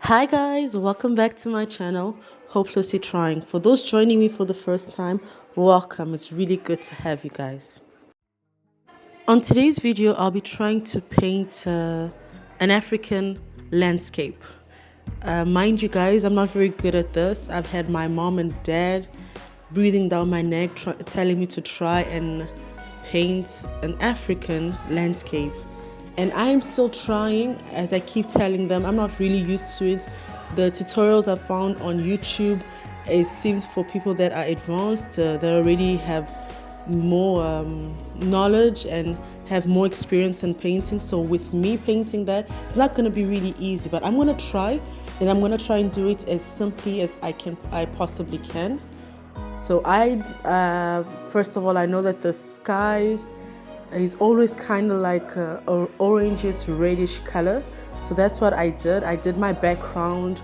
Hi guys, welcome back to my channel, Hopelessly Trying. For those joining me for the first time, welcome. It's really good to have you guys. On today's video, I'll be trying to paint an African landscape. Mind you guys, I'm not very good at this. I've had my mom and dad breathing down my neck, telling me to try and paint an African landscape. And I'm still trying, as I keep telling them. I'm not really used to it. The tutorials I found on YouTube, it seems for people that are advanced, that already have more knowledge and have more experience in painting. So with me painting that, it's not going to be really easy, but I'm going to try, and I'm going to try and do it as simply as I possibly can. So first of all, I know that the sky is always kind of like a orangish reddish color, so that's what I did my background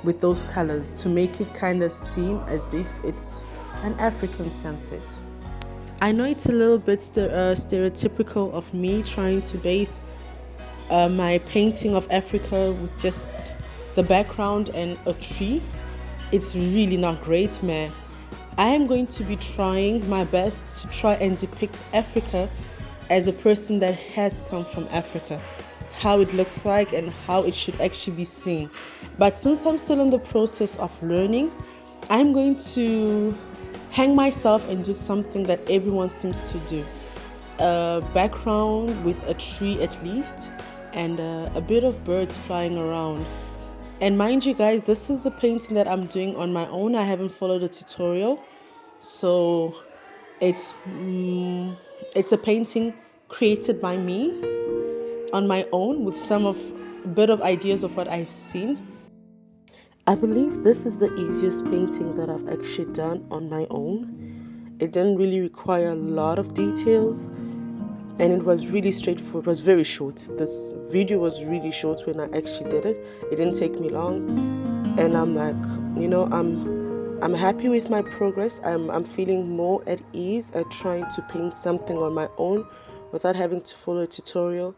with those colors to make it kind of seem as if it's an African sunset. I know it's a little bit stereotypical of me trying to base my painting of Africa with just the background and a tree. It's really not great, man. I am going to be trying my best to try and depict Africa as a person that has come from Africa, how it looks like and how it should actually be seen. But since I'm still in the process of learning, I'm going to hang myself and do something that everyone seems to do. A background with a tree at least, and a bit of birds flying around. And mind you guys, this is a painting that I'm doing on my own. I haven't followed a tutorial, so it's a painting created by me on my own with a bit of ideas of what I've seen. I believe this is the easiest painting that I've actually done on my own. It didn't really require a lot of details, and it was really straightforward. It was very short. This video was really short when I actually did it. It didn't take me long, and I'm like, I'm happy with my progress. I'm feeling more at ease at trying to paint something on my own without having to follow a tutorial.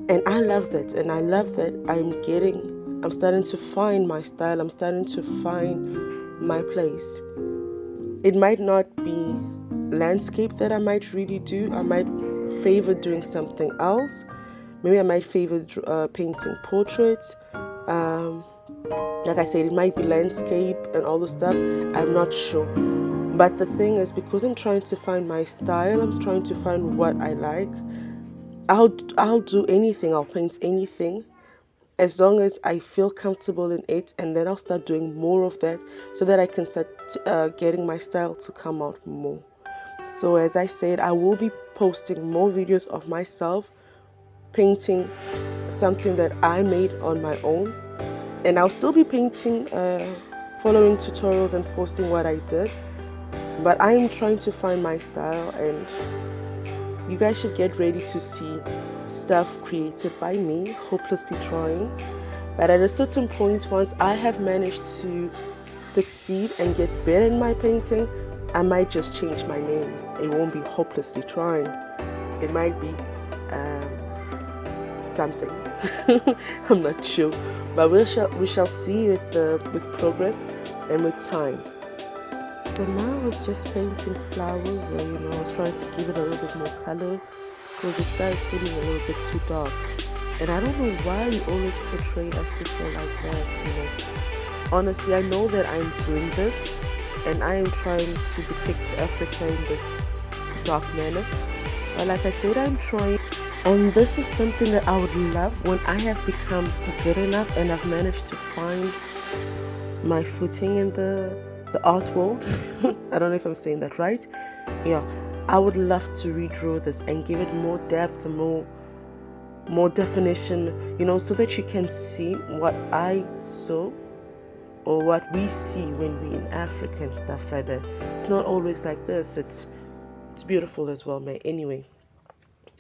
And I love that. And I love that I'm starting to find my style. I'm starting to find my place. It might not be landscape that I might really do. I might favor doing something else. Maybe I might favor painting portraits. Like I said, it might be landscape and all the stuff. I'm not sure. But the thing is, because I'm trying to find my style, I'm trying to find what I like. I'll do anything. I'll paint anything as long as I feel comfortable in it, and then I'll start doing more of that so that I can start getting my style to come out more. So as I said, I will be posting more videos of myself painting something that I made on my own. And I'll still be painting, following tutorials and posting what I did. But I am trying to find my style, and you guys should get ready to see stuff created by me, hopelessly trying. But at a certain point, once I have managed to succeed and get better in my painting, I might just change my name. It won't be hopelessly trying. It might be something. I'm not sure, but we shall see with progress and with time. For now, I was just painting flowers, I was trying to give it a little bit more color because it started feeling a little bit too dark. And I don't know why you always portray Africa like that. Honestly, I know that I'm doing this and I am trying to depict Africa in this dark manner. But like I said, I'm trying. And this is something that I would love when I have become good enough and I've managed to find my footing in the art world. I don't know if I'm saying that right. Yeah, I would love to redraw this and give it more depth, more definition, so that you can see what I saw or what we see when we're in Africa and stuff like that. It's not always like this. It's beautiful as well, man. Anyway,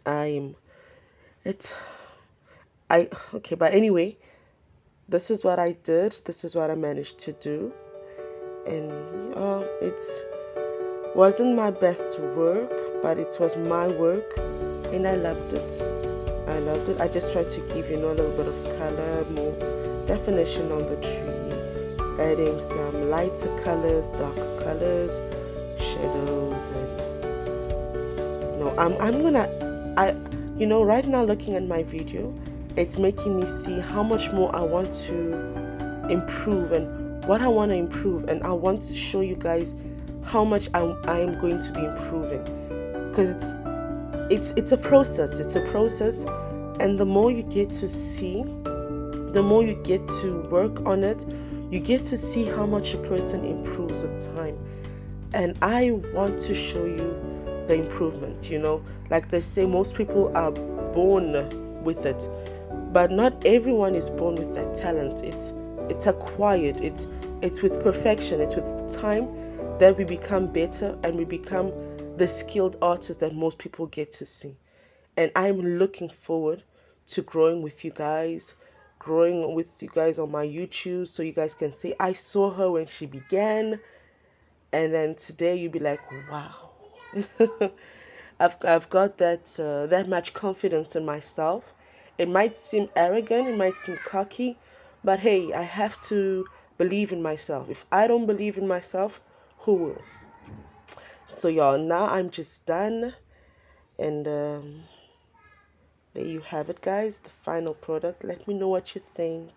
but anyway, this is what I did. This is what I managed to do. And it wasn't my best work, but it was my work, and I loved it. I just tried to give a little bit of color, more definition on the tree, adding some lighter colors, darker colors, shadows, and right now looking at my video, it's making me see how much more I want to improve and what I want to improve, and I want to show you guys how much I am going to be improving, because it's a process. It's a process, and the more you get to see, the more you get to work on it, you get to see how much a person improves with time. And I want to show you the improvement. Like they say, most people are born with it, but not everyone is born with that talent. It's acquired. It's with perfection. It's with time that we become better and we become the skilled artists that most people get to see. And I'm looking forward to growing with you guys, on my YouTube, so you guys can say I saw her when she began, and then today you'll be like, wow. I've got that much confidence in myself. It might seem arrogant, it might seem cocky, but hey, I have to believe in myself. If I don't believe in myself, who will? So y'all, now I'm just done, and there you have it, guys, the final product. Let me know what you think.